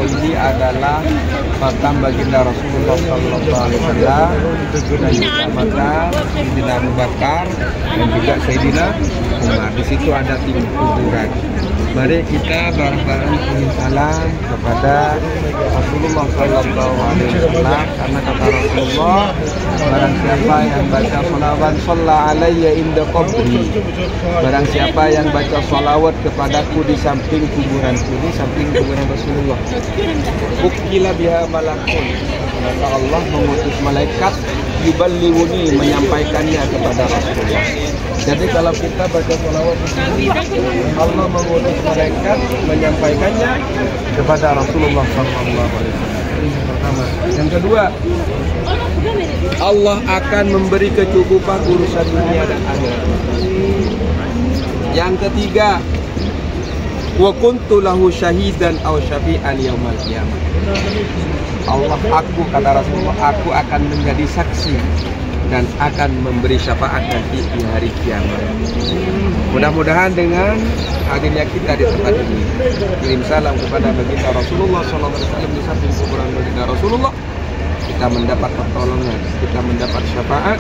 ini adalah makam baginda Rasulullah Sallallahu Alaihi Wasallam, dan juga makam Sayyidina Abu Bakar dan juga Sayyidina Umar. Di situ ada 3 kuburan. Mari kita bareng-bareng ingin salam kepada Rasulullah Sallallahu Alaihi Wasallam, karena kata Rasulullah, barang siapa yang baca sholawat sholla alayya inda qabri, barang siapa yang baca sholawat kepadaku di samping kuburanku, di samping kuburan Rasulullah, ukila biha malakun, maka Allah mengutus malaikat yuballighuni, menyampaikannya kepada Rasulullah. Jadi kalau kita baca sholawat, Allah mengutus malaikat menyampaikannya kepada Rasulullah SAW. Ini yang pertama. Yang kedua, Allah akan memberi kecukupan urusan dunia dan akhirat. Yang ketiga, wa kuntu lahu syahidan aw syafi'an yaumal qiyamah. Allah, aku, kata Rasulullah, aku akan menjadi saksi dan akan memberi syafaat nanti di hari kiamat. Mudah-mudahan dengan hadirnya kita di tempat ini, kirim salam kepada baginda Rasulullah SAW di samping kuburan baginda Rasulullah, kita mendapat pertolongan, kita mendapat syafaat,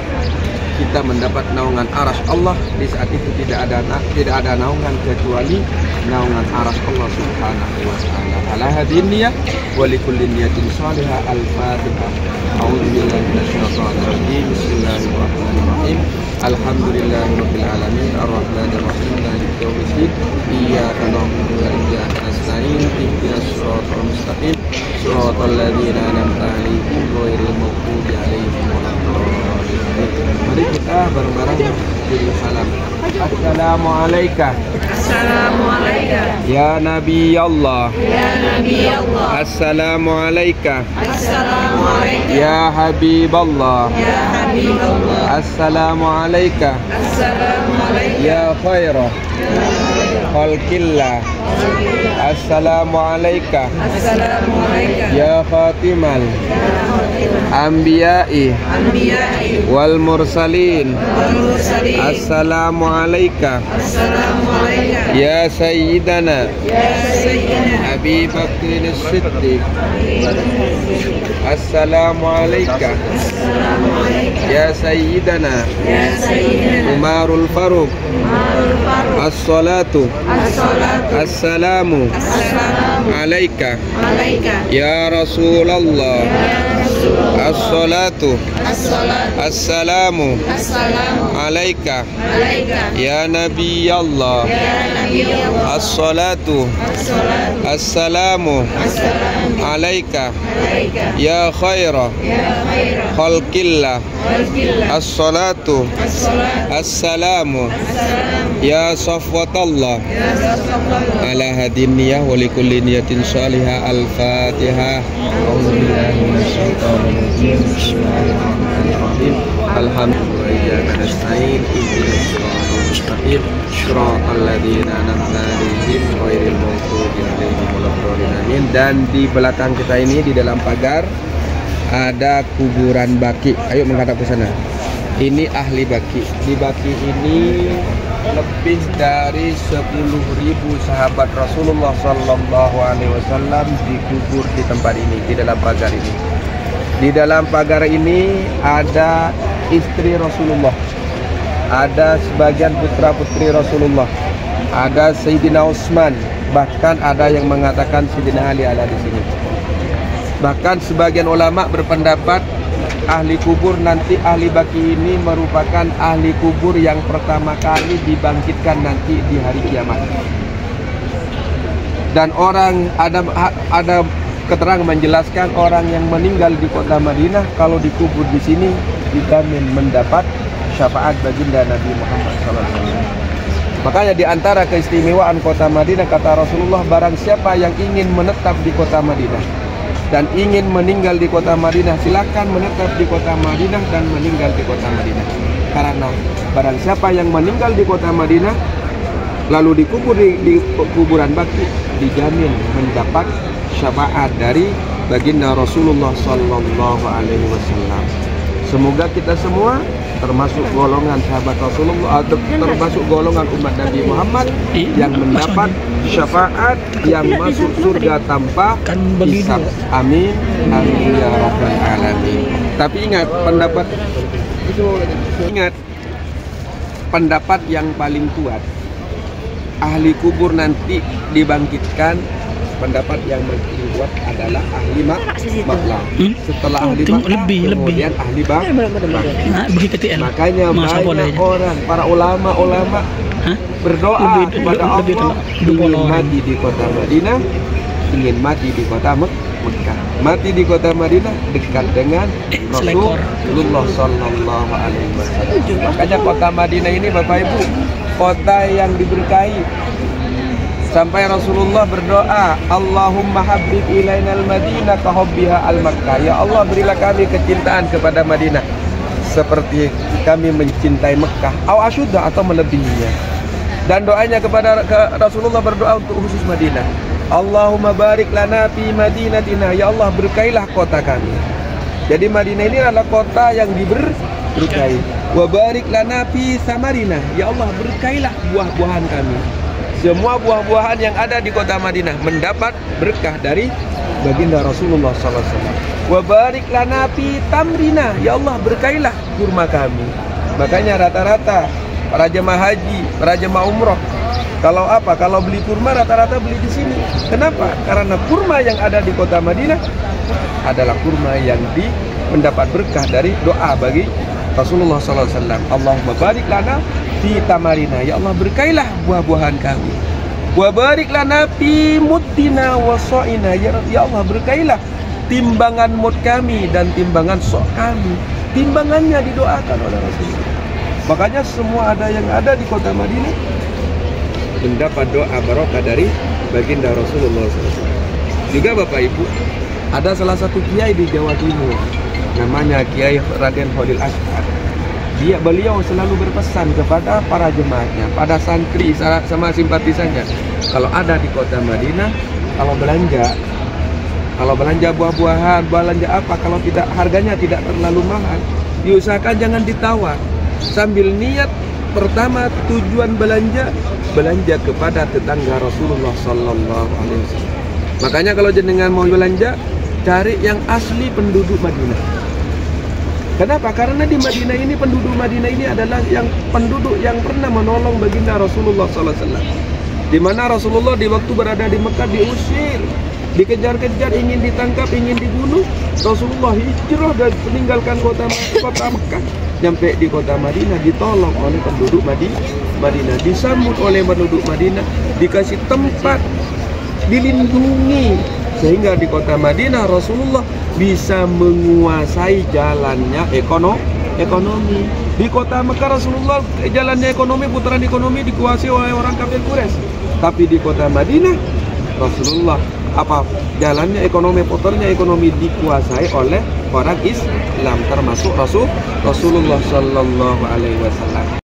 kita mendapat naungan arasy Allah. Di saat itu tidak ada naungan kecuali naungan arasy Allah Subhanahu wa taala. Ala hadiniyah wa likulli niyatin shalihah. Al-Fatihah. A'udzubillahi minasyaitonir rajim. Bismillahirrahmanirrahim. Alhamdulillahirabbil alamin arrahmanir rahim maliki yaumiddin. Iyyaka na'budu wa iyyaka nasta'in. Ihdinas shiratal mustaqim. Shiratal ladzina an'amta 'alaihim ghairil maghdubi 'alaihim waladdallin. Mari kita bareng-bareng kirim salam. Assalamualaikum. Assalamualaikum. Ya Nabi Allah. Ya Nabi Allah. Assalamualaikum. Assalamualaikum. Ya Habib Allah. Ya Habib Allah. Assalamualaikum. Assalamualaikum. Ya khairah khalqillah. Assalamualaikum. Assalamualaikum. Ya khatimal anbiya'i Anbiya'i wal mursalin. wal mursalin. Assalamualaikum. Assalamualaikum. Ya Sayyidana Ya Sayyidina Abi Bakr as-Siddiq. Assalamualaikum. Assalamualaikum. Ya Sayyidana Ya Sayyidina Umarul Faruq. Umarul Faruq. As-salatu As-salatu. Assalamu Assalamu alaika alaika. ya Rasulullah. Ya Rasulullah. As-salatu As-salatu. Assalamu Assalamu alaika alaika. ya Nabi Allah. Ya Nabi Allah. As-salatu As-salatu. Assalamu Assalamu alaika alaika. ya khaira Ya khairah khalqillah. khalqillah. As-salatu As-salatu. Assalamu Assalamu ya safwatallah. ya Rasulullah. Ala hadiniyah wa likulli niyatin shalihah. Al-Fatihah. A'udzubillahi minasyaitonir rajim. Bismillahirrahmanirrahim. Alhamdulillah iyyaka nasta'in. Ihdinas siratal mustaqim. Shiratal ladzina an'amta 'alaihim ghairil maghdubi 'alaihim waladdallin. Amin. Dan di belakang kita ini, di dalam pagar, ada kuburan Baqi. Ayo menghadap ke sana. Ini ahli Baqi. Di Baqi ini lebih dari 10.000 sahabat Rasulullah Sallallahu Alaihi Wasallam dikubur di tempat ini, di dalam pagar ini. Di dalam pagar ini ada istri Rasulullah, ada sebagian putra putri Rasulullah, ada Sayyidina Utsman, bahkan ada yang mengatakan Sayyidina Ali ada di sini. Bahkan sebagian ulama berpendapat ahli kubur nanti, ahli Baqi ini merupakan ahli kubur yang pertama kali dibangkitkan nanti di hari kiamat. Dan orang ada keterangan menjelaskan orang yang meninggal di kota Madinah kalau dikubur di sini dijamin mendapat syafaat baginda Nabi Muhammad SAW. Makanya di antara keistimewaan kota Madinah, kata Rasulullah, barang siapa yang ingin menetap di kota Madinah dan ingin meninggal di kota Madinah, silakan menetap di kota Madinah dan meninggal di kota Madinah. Karena barang siapa yang meninggal di kota Madinah lalu dikubur di kuburan Baqi, dijamin mendapat syafaat dari baginda Rasulullah Sallallahu Alaihi Wasallam. Semoga kita semua termasuk golongan sahabat Rasulullah, termasuk golongan umat Nabi Muhammad yang mendapat syafaat, yang masuk surga tanpa hisab. Amin, amin ya rabbal alamin. Tapi ingat pendapat yang paling kuat, ahli kubur nanti dibangkitkan. Pendapat yang paling kuat adalah ahli maklam. Setelah ahli maklam, kemudian ahli bangkit. Makanya banyak orang, para ulama berdoa kepada Allah ingin mati di kota Madinah, ingin mati di kota Mekah. Mati di kota Madinah dekat dengan Rasulullah Sallallahu Alaihi Wasallam. Makanya kota Madinah ini Bapak Ibu, kota yang diberkahi. Sampai Rasulullah berdoa, Allahumma habbib ilainal Madinah ka hubbiha al-Makkah. Ya Allah, berilah kami kecintaan kepada Madinah seperti kami mencintai Mekah, au asyudda, atau melebihinya. Dan doanya kepada Rasulullah berdoa untuk khusus Madinah. Allahumma barik lana fi madinatina. Ya Allah, berkailah kota kami. Jadi Madinah ini adalah kota yang diberkahi. Wa barik lana fi samarina. Ya Allah, berkailah buah-buahan kami. Semua buah-buahan yang ada di kota Madinah mendapat berkah dari baginda Rasulullah SAW. Wa barik lana fi tamrina. Ya Allah, berkailah kurma kami. Makanya rata-rata para jemaah haji, para jemaah umroh, kalau beli kurma rata-rata beli di sini. Kenapa? Karena kurma yang ada di kota Madinah adalah kurma yang mendapat berkah dari doa bagi Rasulullah SAW. Allahumma barik lana fi tamarina. Ya Allah, berkailah buah-buahan kami. Wa barik lana fi muddina wa so'ina. Ya Allah, berkailah timbangan mud kami dan timbangan sok kami. Timbangannya didoakan oleh Rasulullah. Makanya semua yang ada di kota Madinah mendapat doa barokah dari baginda Rasulullah SAW. Juga Bapak Ibu, ada salah satu kiai di Jawa Timur, namanya Kiai Raden Khalil Ashar. Beliau selalu berpesan kepada para jemaatnya, pada santri sama simpatisannya, kalau ada di kota Madinah, kalau belanja buah-buahan, belanja apa, kalau tidak harganya tidak terlalu mahal, diusahakan jangan ditawar. Sambil niat pertama tujuan belanja kepada tetangga Rasulullah Sallallahu Alaihi Wasallam. Makanya kalau jenengan mau belanja, cari yang asli penduduk Madinah. Kenapa? Karena di Madinah ini, penduduk Madinah ini adalah penduduk yang pernah menolong baginda Rasulullah SAW. Di mana Rasulullah di waktu berada di Mekah diusir, dikejar-kejar, ingin ditangkap, ingin dibunuh. Rasulullah hijrah dan meninggalkan kota Mekah, sampai di kota Madinah, ditolong oleh penduduk Madinah, disambut oleh penduduk Madinah, dikasih tempat, dilindungi, sehingga di kota Madinah Rasulullah bisa menguasai jalannya ekonomi. Di kota Mekah Rasulullah jalannya ekonomi, putaran ekonomi dikuasai oleh orang kafir Quraisy. Tapi di kota Madinah Rasulullah jalannya ekonomi, putarnya ekonomi dikuasai oleh orang Islam, termasuk Rasulullah Sallallahu Alaihi Wasallam.